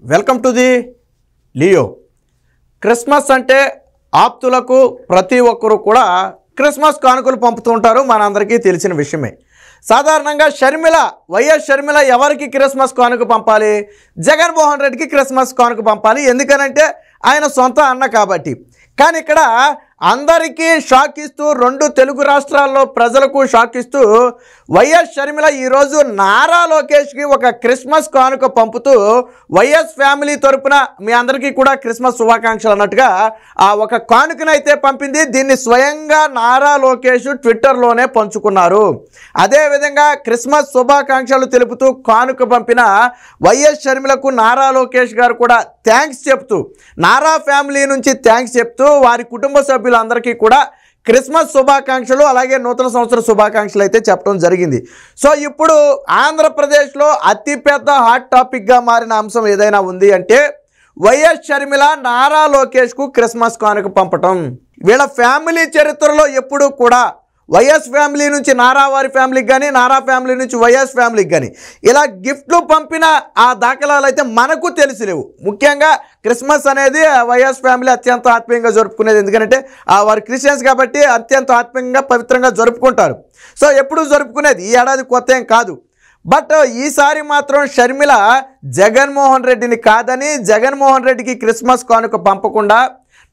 Welcome to the Leo. Christmas అంటే ఆప్తులకు ప్రతి ఒక్కరూ కూడా క్రిస్మస్ కానుకలు పంపుతూ ఉంటారు. మనందరికీ తెలిసిన విషయమే. సాధారణంగా వైఎస్ షర్మిల ఎవరికి క్రిస్మస్ కానుక పంపాలి? జగన్మోహన్ రెడ్డికి క్రిస్మస్ కానుక పంపాలి. ఎందుకనంటే ఆయన సొంత అన్న కాబట్టి. కానీ ఇక్కడ అందరికీ షాక్ ఇస్తూ, రెండు తెలుగు రాష్ట్రాల్లో ప్రజలకు షాక్ ఇస్తూ వైఎస్ షర్మిల ఈరోజు నారా లోకేష్కి ఒక క్రిస్మస్ కానుక పంపుతూ వైఎస్ ఫ్యామిలీ తరపున మీ అందరికీ కూడా క్రిస్మస్ శుభాకాంక్షలు అన్నట్టుగా ఆ ఒక కానుకనైతే పంపింది. దీన్ని స్వయంగా నారా లోకేష్ ట్విట్టర్లోనే పంచుకున్నారు. అదేవిధంగా క్రిస్మస్ శుభాకాంక్షలు తెలుపుతూ కానుక పంపిన వైఎస్ షర్మిలకు నారా లోకేష్ గారు కూడా థ్యాంక్స్ చెప్తూ, నారా ఫ్యామిలీ నుంచి థ్యాంక్స్ చెప్తూ వారి కుటుంబ సభ్యులందరికీ కూడా క్రిస్మస్ శుభాకాంక్షలు అలాగే నూతన సంవత్సర శుభాకాంక్షలు అయితే చెప్పడం జరిగింది. సో ఇప్పుడు ఆంధ్రప్రదేశ్లో అతిపెద్ద హాట్ టాపిక్గా మారిన అంశం ఏదైనా ఉంది అంటే వైఎస్ షర్మిల నారా లోకేష్కు క్రిస్మస్ కానుక పంపటం. వీళ్ళ ఫ్యామిలీ చరిత్రలో ఎప్పుడూ కూడా వైఎస్ ఫ్యామిలీ నుంచి నారా వారి ఫ్యామిలీకి కానీ, నారా ఫ్యామిలీ నుంచి వైఎస్ ఫ్యామిలీకి కానీ ఇలా గిఫ్ట్లు పంపిన ఆ దాఖలాలు అయితే మనకు తెలిసిలేవు. ముఖ్యంగా క్రిస్మస్ అనేది వైఎస్ ఫ్యామిలీ అత్యంత ఆత్మీయంగా జరుపుకునేది. ఎందుకంటే వారు క్రిస్టియన్స్ కాబట్టి అత్యంత ఆత్మీయంగా పవిత్రంగా జరుపుకుంటారు. సో ఎప్పుడు జరుపుకునేది, ఈ ఏడాది కొత్త ఏం కాదు. బట్ ఈసారి మాత్రం షర్మిల జగన్మోహన్ రెడ్డిని కాదని, జగన్మోహన్ రెడ్డికి క్రిస్మస్ కానుక పంపకుండా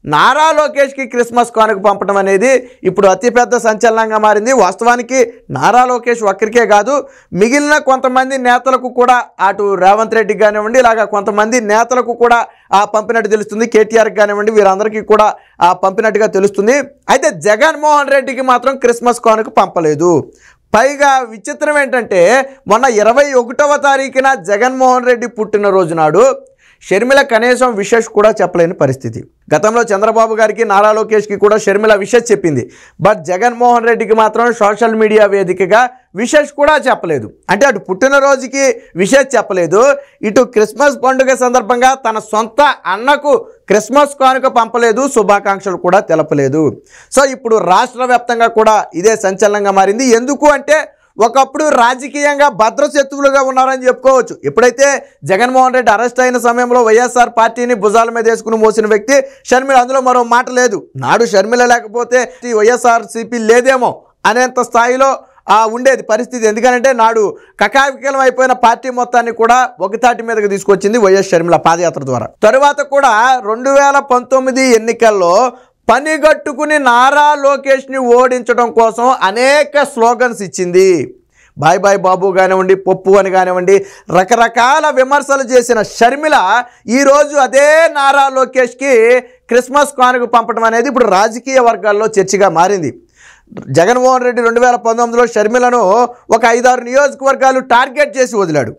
నారా లోకేష్కి క్రిస్మస్ కానుక పంపడం అనేది ఇప్పుడు అతిపెద్ద సంచలనంగా మారింది. వాస్తవానికి నారా లోకేష్ ఒక్కరికే కాదు, మిగిలిన కొంతమంది నేతలకు కూడా, అటు రేవంత్ రెడ్డికి కానివ్వండి, ఇలాగా కొంతమంది నేతలకు కూడా పంపినట్టు తెలుస్తుంది. కేటీఆర్కి కానివ్వండి, వీరందరికీ కూడా పంపినట్టుగా తెలుస్తుంది. అయితే జగన్మోహన్ రెడ్డికి మాత్రం క్రిస్మస్ కానుక పంపలేదు. పైగా విచిత్రం ఏంటంటే మొన్న 21వ తారీఖున జగన్మోహన్ రెడ్డి పుట్టినరోజు నాడు షర్మిల కనీసం విషెస్ కూడా చెప్పలేని పరిస్థితి. గతంలో చంద్రబాబు గారికి, నారా లోకేష్కి కూడా షర్మిల విషెస్ చెప్పింది. బట్ జగన్మోహన్ రెడ్డికి మాత్రం సోషల్ మీడియా వేదికగా విషెస్ కూడా చెప్పలేదు. అంటే అటు పుట్టినరోజుకి విషెస్ చెప్పలేదు, ఇటు క్రిస్మస్ పండుగ సందర్భంగా తన సొంత అన్నకు క్రిస్మస్ కానుక పంపలేదు, శుభాకాంక్షలు కూడా తెలపలేదు. సో ఇప్పుడు రాష్ట్ర వ్యాప్తంగా కూడా ఇదే సంచలనంగా మారింది. ఎందుకు అంటే ఒకప్పుడు రాజకీయంగా భద్రశత్రువులుగా ఉన్నారని చెప్పుకోవచ్చు. ఎప్పుడైతే జగన్మోహన్ రెడ్డి అరెస్ట్ అయిన సమయంలో వైఎస్ఆర్ పార్టీని భుజాల మీద వేసుకుని మోసిన వ్యక్తి షర్మిల, అందులో మరో మాట లేదు. నాడు షర్మిల లేకపోతే వైఎస్ఆర్సీపీ లేదేమో అనేంత స్థాయిలో ఉండేది పరిస్థితి. ఎందుకంటే నాడు కకావికలం అయిపోయిన పార్టీ మొత్తాన్ని కూడా ఒకతాటి మీదకి తీసుకొచ్చింది వైఎస్ షర్మిల పాదయాత్ర ద్వారా. తరువాత కూడా 2019 ఎన్నికల్లో పనిగట్టుకుని నారా లోకేష్ని ఓడించడం కోసం అనేక స్లోగన్స్ ఇచ్చింది. బాయ్ బాయ్ బాబు కానివ్వండి, పప్పు అని కానివ్వండి, రకరకాల విమర్శలు చేసిన షర్మిల ఈరోజు అదే నారా లోకేష్కి క్రిస్మస్ కానుక పంపడం అనేది ఇప్పుడు రాజకీయ వర్గాల్లో చర్చగా మారింది. జగన్మోహన్ రెడ్డి 2019లో షర్మిలను ఒక 5-6 నియోజకవర్గాలు టార్గెట్ చేసి వదిలాడు.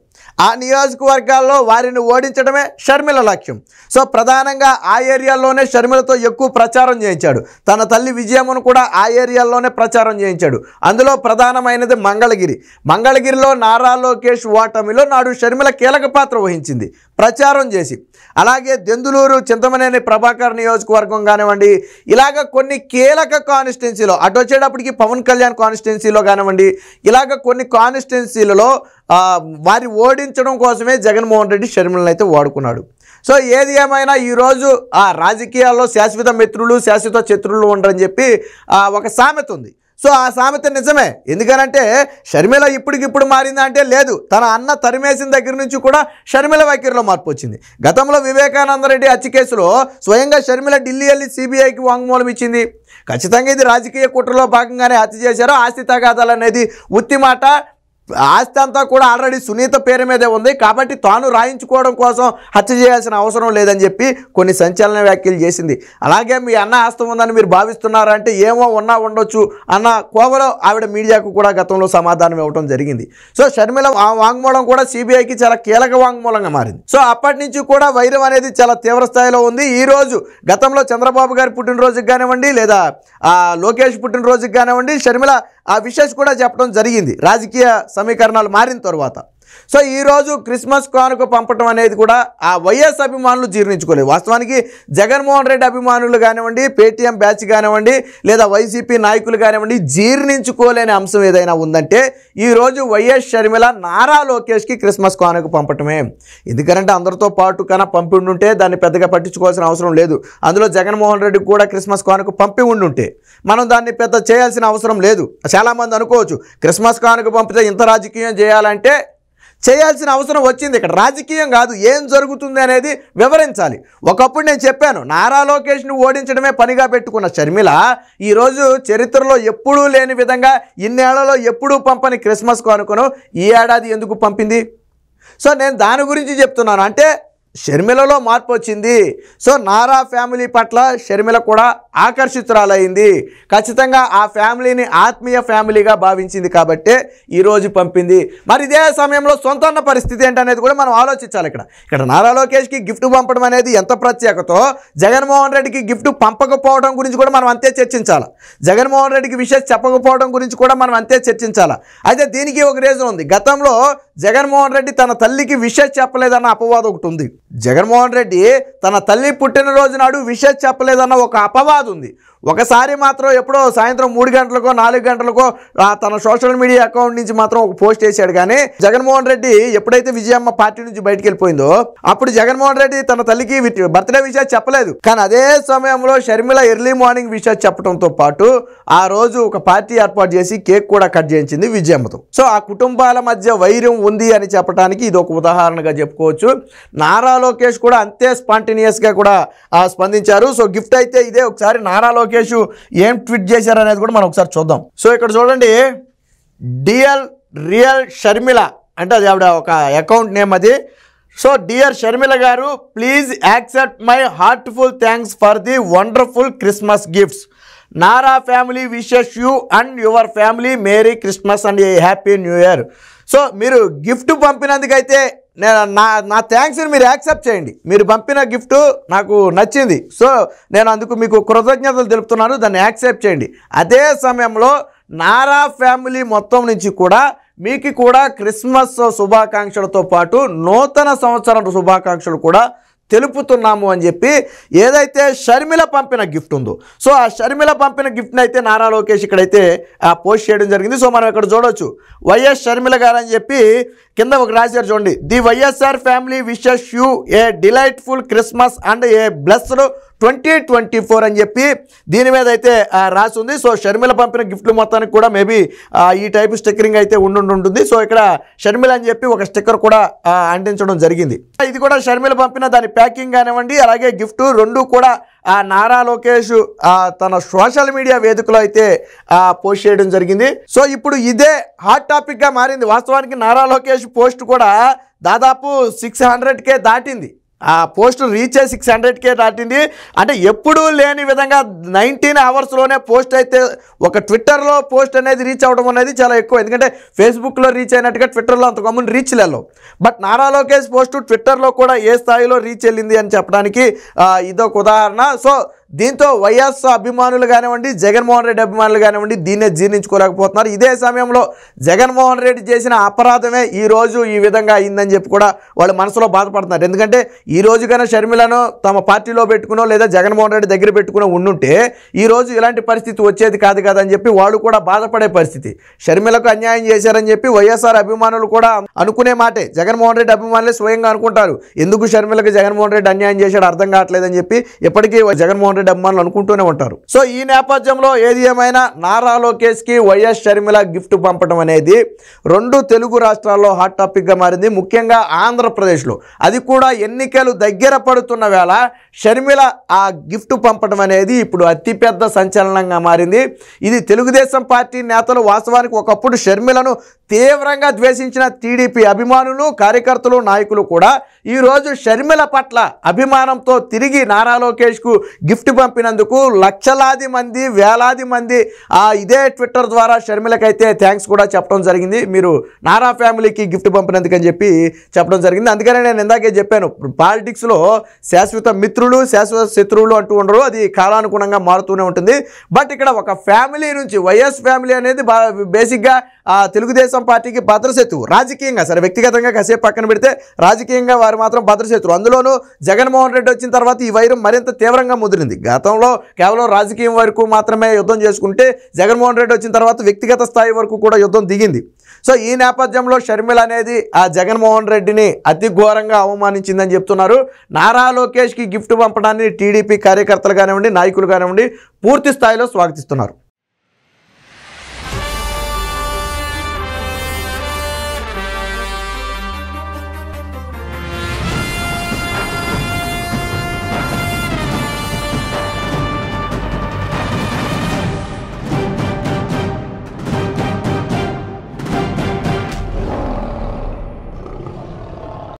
ఆ నియోజకవర్గాల్లో వారిని ఓడించడమే షర్మిల లక్ష్యం. సో ప్రధానంగా ఆ ఏరియాల్లోనే షర్మిలతో ఎక్కువ ప్రచారం చేయించాడు. తన తల్లి విజయమ్మను కూడా ఆ ఏరియాల్లోనే ప్రచారం చేయించాడు. అందులో ప్రధానమైనది మంగళగిరిలో నారా లోకేష్ ఓటమిలో నాడు షర్మిల కీలక పాత్ర వహించింది ప్రచారం చేసి. అలాగే దెందులూరు, చింతమనేని ప్రభాకర్ నియోజకవర్గం కానివ్వండి, ఇలాగ కొన్ని కీలక కాన్స్టిట్యున్సీలో, అటు వచ్చేటప్పటికి పవన్ కళ్యాణ్ కాన్స్టిట్యున్సీలో కానివ్వండి, ఇలాగ కొన్ని కాన్స్టిట్యున్సీలలో వారి ఓడించడం కోసమే జగన్మోహన్ రెడ్డి షర్మిలను అయితే వాడుకున్నాడు. సో ఏది ఏమైనా ఈరోజు రాజకీయాల్లో శాశ్వత మిత్రులు, శాశ్వత శత్రువులు ఉండరని చెప్పి ఒక సామెత ఉంది. సో ఆ సామెత నిజమే. ఎందుకనంటే షర్మిల ఇప్పటికిప్పుడు మారిందంటే లేదు, తన అన్న తరిమేసిన దగ్గర నుంచి కూడా షర్మిల వైఖరిలో మార్పు వచ్చింది. గతంలో వివేకానంద రెడ్డి హత్య కేసులో స్వయంగా షర్మిల ఢిల్లీ వెళ్ళి సిబిఐకి వాంగ్మూలం ఇచ్చింది. ఖచ్చితంగా ఇది రాజకీయ కుట్రలో భాగంగానే హత్య చేశారు. ఆస్తి తగాదాలు అనేది ఉత్తి మాట. ఆస్తి అంతా కూడా ఆల్రెడీ సునీత పేరు మీదే ఉంది కాబట్టి తాను రాయించుకోవడం కోసం హత్య చేయాల్సిన అవసరం లేదని చెప్పి కొన్ని సంచలన వ్యాఖ్యలు చేసింది. అలాగే మీ అన్న ఆస్తి ఉందని మీరు భావిస్తున్నారంటే ఏమో ఉండొచ్చు అన్న కోవలో ఆవిడ మీడియాకు కూడా గతంలో సమాధానం ఇవ్వడం జరిగింది. సో షర్మిల ఆ వాంగ్మూలం కూడా సిబిఐకి చాలా కీలక వాంగ్మూలంగా మారింది. సో అప్పటి నుంచి కూడా వైరం అనేది చాలా తీవ్ర స్థాయిలో ఉంది. ఈరోజు గతంలో చంద్రబాబు గారి పుట్టినరోజుకి కానివ్వండి, లేదా లోకేష్ పుట్టినరోజుకి కానివ్వండి, షర్మిల ఆ విషెస్ కూడా చెప్పడం జరిగింది రాజకీయ సమీకరణాలు మారిన తర్వాత. సో ఈరోజు క్రిస్మస్ కానుక పంపడం అనేది కూడా ఆ వైఎస్ అభిమానులు జీర్ణించుకోలేదు. వాస్తవానికి జగన్మోహన్ రెడ్డి అభిమానులు కానివ్వండి, పేటీఎం బ్యాచ్ కానివ్వండి, లేదా వైసీపీ నాయకులు కానివ్వండి, జీర్ణించుకోలేని అంశం ఏదైనా ఉందంటే ఈరోజు వైఎస్ షర్మిల నారా లోకేష్కి క్రిస్మస్ కానుక పంపటమే. ఎందుకంటే అందరితో పాటు కన్నా పంపి ఉండుంటే దాన్ని పెద్దగా పట్టించుకోవాల్సిన అవసరం లేదు. అందులో జగన్మోహన్ రెడ్డికి కూడా క్రిస్మస్ కానుక పంపి ఉండుంటే మనం దాన్ని పెద్ద చేయాల్సిన అవసరం లేదు. చాలామంది అనుకోవచ్చు క్రిస్మస్ కానుక పంపితే ఇంత రాజకీయం చేయాలంటే చేయాల్సిన అవసరం వచ్చింది. ఇక్కడ రాజకీయం కాదు, ఏం జరుగుతుంది అనేది వివరించాలి. ఒకప్పుడు నేను చెప్పాను, నారా లోకేష్ను ఓడించడమే పనిగా పెట్టుకున్న షర్మిల ఈరోజు చరిత్రలో ఎప్పుడూ లేని విధంగా ఇన్నేళ్లలో ఎప్పుడూ పంపని క్రిస్మస్ కానుకను ఈ ఏడాది ఎందుకు పంపింది? సో నేను దాని గురించి చెప్తున్నాను. అంటే షర్మిలలో మార్పు వచ్చింది. సో నారా ఫ్యామిలీ పట్ల షర్మిల కూడా ఆకర్షితురాలైంది. ఖచ్చితంగా ఆ ఫ్యామిలీని ఆత్మీయ ఫ్యామిలీగా భావించింది కాబట్టే ఈరోజు పంపింది. మరి ఇదే సమయంలో సొంత అన్న పరిస్థితి ఏంటనేది కూడా మనం ఆలోచించాలి. ఇక్కడ నారా లోకేష్కి గిఫ్ట్ పంపడం అనేది ఎంత ప్రత్యేకతో జగన్మోహన్ రెడ్డికి గిఫ్ట్ పంపకపోవడం గురించి కూడా మనం అంతే చర్చించాలి. జగన్మోహన్ రెడ్డికి విషయం చెప్పకపోవడం గురించి కూడా మనం అంతే చర్చించాలి. అయితే దీనికి ఒక రీజన్ ఉంది. గతంలో జగన్మోహన్ రెడ్డి తన తల్లికి విషయం చెప్పలేదన్న అపవాదం ఒకటి ఉంది. జగన్మోహన్ రెడ్డి తన తల్లి పుట్టినరోజు నాడు విషయం చెప్పలేదన్న ఒక అపవాదం ఉంది. ఒకసారి మాత్రం ఎప్పుడో సాయంత్రం 3 గంటలకో 4 గంటలకో తన సోషల్ మీడియా అకౌంట్ నుంచి మాత్రం ఒక పోస్ట్ చేశాడు. కానీ జగన్మోహన్ రెడ్డి ఎప్పుడైతే విజయమ్మ పార్టీ నుంచి బయటకు వెళ్ళిపోయిందో అప్పుడు జగన్మోహన్ రెడ్డి తన తల్లికి బర్త్డే విషయం చెప్పలేదు. కానీ అదే సమయంలో షర్మిల ఎర్లీ మార్నింగ్ విషయం చెప్పడంతో పాటు ఆ రోజు ఒక పార్టీ ఏర్పాటు చేసి కేక్ కూడా కట్ చేయించింది విజయమ్మతో. సో ఆ కుటుంబాల మధ్య వైరం ఉంది అని చెప్పడానికి ఇది ఒక ఉదాహరణగా చెప్పుకోవచ్చు. నారా లోకేష్ కూడా అంతే స్పాంటేనియస్గా కూడా స్పందించారు. సో గిఫ్ట్ అయితే ఇదే. ఒకసారి నారా లోకేష్ ఏం ట్వీట్ చేశారు అనేది కూడా మనం ఒకసారి చూద్దాం. సో ఇక్కడ చూడండి, డియర్ రియల్ షర్మిల అంటే అది ఆవిడ ఒక అకౌంట్ నేమ్ అది. సో డియర్ షర్మిల గారు, please accept my heartful thanks for the wonderful Christmas gifts. Nara family wishes you and your family merry Christmas and A happy new year. So మీరు gift పంపినందుకైతే నా థ్యాంక్స్ని మీరు accept చేయండి. మీరు పంపిన గిఫ్ట్ నాకు నచ్చింది. సో నేను అందుకు మీకు కృతజ్ఞతలు తెలుపుతున్నాను, దాన్ని యాక్సెప్ట్ చేయండి. అదే సమయంలో నారా ఫ్యామిలీ మొత్తం నుంచి కూడా మీకు కూడా క్రిస్మస్ శుభాకాంక్షలతో పాటు నూతన సంవత్సరం శుభాకాంక్షలు కూడా తెలుపుతున్నాము అని చెప్పి ఏదైతే షర్మిల పంపిన గిఫ్ట్ ఉందో, సో ఆ షర్మిల పంపిన గిఫ్ట్ని అయితే నారా లోకేష్ ఇక్కడైతే పోస్ట్ చేయడం జరిగింది. సో మనం ఇక్కడ చూడవచ్చు, వైఎస్ షర్మిల గారు అని చెప్పి కింద ఒక రాశారు చూడండి. The YSR family wishes you A delightful Christmas and a blessed 2024 అని చెప్పి దీని మీద అయితే రాసి ఉంది. సో షర్మిల పంపిన గిఫ్ట్లు మొత్తానికి కూడా మేబీ ఈ టైప్ స్టిక్కరింగ్ అయితే ఉంటుంది. సో ఇక్కడ షర్మిల అని చెప్పి ఒక స్టిక్కర్ కూడా అంటించడం జరిగింది. ఇది కూడా షర్మిల పంపిన దాని ప్యాకింగ్ కానివ్వండి, అలాగే గిఫ్ట్ రెండు కూడా నారా లోకేష్ తన సోషల్ మీడియా వేదికలో అయితే పోస్ట్ చేయడం జరిగింది. సో ఇప్పుడు ఇదే హాట్ టాపిక్గా మారింది. వాస్తవానికి నారా లోకేష్ పోస్ట్ కూడా దాదాపు 600K దాటింది. ఆ పోస్ట్ రీచ్ అయ్యి 600K దాటింది. అంటే ఎప్పుడూ లేని విధంగా 19 అవర్స్లోనే పోస్ట్ అయితే ఒక ట్విట్టర్లో పోస్ట్ అనేది రీచ్ అవ్వడం అనేది చాలా ఎక్కువ. ఎందుకంటే ఫేస్బుక్లో రీచ్ అయినట్టుగా ట్విట్టర్లో అంత కమ్ముని రీచ్ లేవు. బట్ నారా లోకేష్ పోస్ట్ ట్విట్టర్లో కూడా ఏ స్థాయిలో రీచ్ వెళ్ళింది అని చెప్పడానికి ఇదొక ఉదాహరణ. సో దీంతో వైఎస్ అభిమానులు కానివ్వండి, జగన్మోహన్ రెడ్డి అభిమానులు కానివ్వండి దీన్నే జీర్ణించుకోలేకపోతున్నారు. ఇదే సమయంలో జగన్మోహన్ రెడ్డి చేసిన అపరాధమే ఈరోజు ఈ విధంగా అయిందని చెప్పి కూడా వాళ్ళు మనసులో బాధపడుతున్నారు. ఎందుకంటే ఈ రోజు కన్నా షర్మిలను తమ పార్టీలో పెట్టుకునో లేదా జగన్మోహన్ రెడ్డి దగ్గర పెట్టుకునో ఉండుంటే ఈరోజు ఇలాంటి పరిస్థితి వచ్చేది కాదు కదని చెప్పి వాళ్ళు కూడా బాధపడే పరిస్థితి. షర్మిలకు అన్యాయం చేశారని చెప్పి వైఎస్ఆర్ అభిమానులు కూడా అనుకునే మాటే. జగన్మోహన్ రెడ్డి అభిమానులే స్వయంగా అనుకుంటారు, ఎందుకు షర్మిలకు జగన్మోహన్ రెడ్డి అన్యాయం చేశాడు అర్థం కావట్లేదని చెప్పి ఎప్పటికీ జగన్మోహన్ రెడ్డి అభిమానులు అనుకుంటూనే ఉంటారు. సో ఈ నేపథ్యంలో ఏది ఏమైనా నారా లోకేష్కి వైఎస్ షర్మిల గిఫ్ట్ పంపడం అనేది రెండు తెలుగు రాష్ట్రాల్లో హాట్ టాపిక్గా మారింది. ముఖ్యంగా ఆంధ్రప్రదేశ్లో అది కూడా ఎన్నికలు దగ్గర పడుతున్న వేళ షర్మిల ఆ గిఫ్ట్ పంపడం అనేది ఇప్పుడు అతిపెద్ద సంచలనంగా మారింది. ఇది తెలుగుదేశం పార్టీ నేతలు వాస్తవానికి ఒకప్పుడు షర్మిలను తీవ్రంగా ద్వేషించిన టీడీపీ అభిమానులు, కార్యకర్తలు, నాయకులు కూడా ఈరోజు షర్మిల పట్ల అభిమానంతో తిరిగి నారా లోకేష్కు గిఫ్ట్ పంపినందుకు లక్షలాది మంది వేలాది మంది ఇదే ట్విట్టర్ ద్వారా షర్మిలకైతే థ్యాంక్స్ కూడా చెప్పడం జరిగింది. మీరు నారా ఫ్యామిలీకి గిఫ్ట్ పంపినందుకు అని చెప్పి చెప్పడం జరిగింది. అందుకనే నేను ఇందాకే చెప్పాను, పాలిటిక్స్లో శాశ్వత మిత్రులు శాశ్వత శత్రువులు అంటూ ఉండరు, అది కాలానుగుణంగా మారుతూనే ఉంటుంది. బట్ ఇక్కడ ఒక ఫ్యామిలీ నుంచి వైఎస్ ఫ్యామిలీ అనేది బేసిక్గా తెలుగుదేశం పార్టీకి భద్రశత్రువు రాజకీయంగా, సరే వ్యక్తిగతంగా కాసేపు పక్కన పెడితే రాజకీయంగా వారు మాత్రం భద్రశత్రువు. అందులోనూ జగన్మోహన్ రెడ్డి వచ్చిన తర్వాత ఈ వైరం మరింత తీవ్రంగా ముదిరింది. గతంలో కేవలం రాజకీయం వరకు మాత్రమే యుద్ధం చేసుకుంటే జగన్మోహన్ రెడ్డి వచ్చిన తర్వాత వ్యక్తిగత స్థాయి వరకు కూడా యుద్ధం దిగింది. సో ఈ నేపథ్యంలో షర్మిల అనేది జగన్మోహన్ రెడ్డిని అతి ఘోరంగా అవమానించిందని చెప్తున్నారు. నారా లోకేష్కి గిఫ్ట్ పంపడాన్ని టీడీపీ కార్యకర్తలు కానివ్వండి, నాయకులు కానివ్వండి పూర్తి స్థాయిలో స్వాగతిస్తున్నారు.